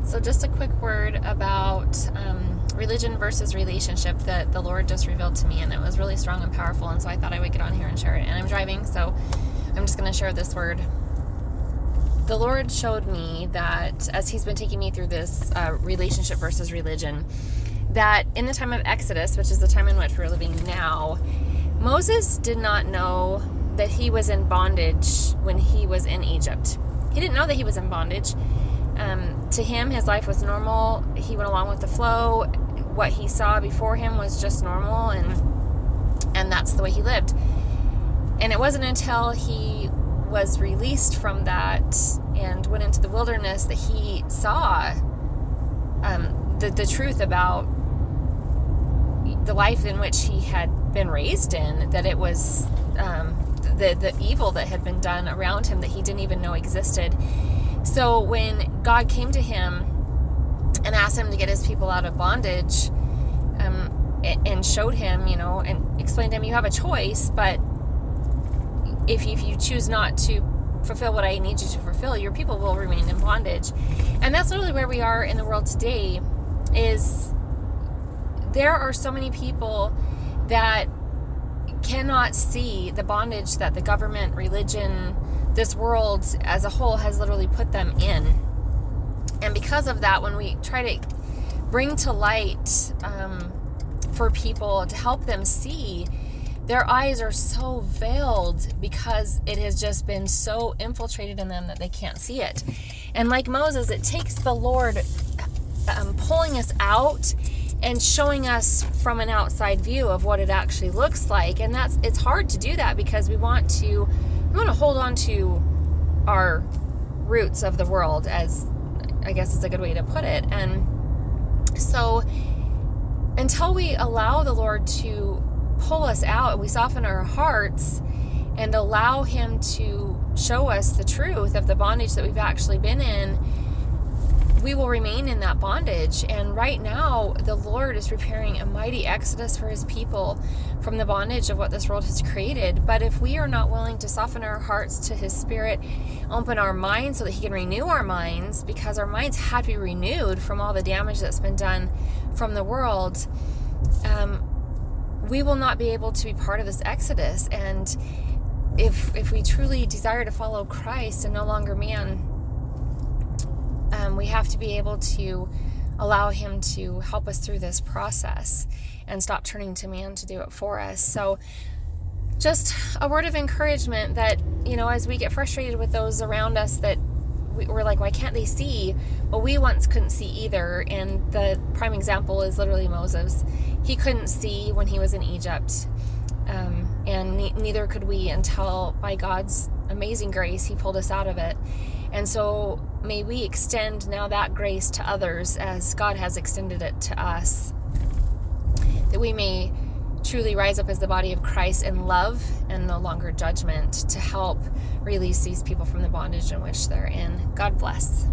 So just a quick word about religion versus relationship that the Lord just revealed to me, and it was really strong and powerful, and so I thought I would get on here and share it. And I'm driving, so I'm just going to share this word. The Lord showed me that as He's been taking me through this relationship versus religion, that in the time of Exodus, which is the time in which we're living now, Moses did not know that he was in bondage when he was in Egypt. He didn't know that he was in bondage. To him, his life was normal. He went along with the flow. What he saw before him was just normal, and that's the way he lived. And it wasn't until he was released from that and went into the wilderness that he saw the truth about the life in which he had been raised in, that it was the evil that had been done around him that he didn't even know existed. So when God came to him and asked him to get his people out of bondage, and showed him, and explained to him, you have a choice, but if you choose not to fulfill what I need you to fulfill, your people will remain in bondage. And that's literally where we are in the world today. Is there are so many people that cannot see the bondage that the government, religion, this world as a whole has literally put them in. And because of that, when we try to bring to light for people to help them see, their eyes are so veiled because it has just been so infiltrated in them that they can't see it. And like Moses, it takes the Lord pulling us out and showing us from an outside view of what it actually looks like. And it's hard to do that because we want to hold on to our roots of the world, as I guess is a good way to put it. And so until we allow the Lord to pull us out and we soften our hearts and allow Him to show us the truth of the bondage that we've actually been in, we will remain in that bondage. And right now, the Lord is preparing a mighty exodus for His people from the bondage of what this world has created. But if we are not willing to soften our hearts to His Spirit, open our minds so that He can renew our minds, because our minds have to be renewed from all the damage that's been done from the world, we will not be able to be part of this exodus. And if we truly desire to follow Christ and no longer man, we have to be able to allow Him to help us through this process and stop turning to man to do it for us. So just a word of encouragement that, as we get frustrated with those around us that we're like, why can't they see? Well, we once couldn't see either. And the prime example is literally Moses. He couldn't see when he was in Egypt. And neither could we until, by God's amazing grace, He pulled us out of it. And so may we extend now that grace to others as God has extended it to us, that we may truly rise up as the body of Christ in love and no longer judgment, to help release these people from the bondage in which they're in. God bless.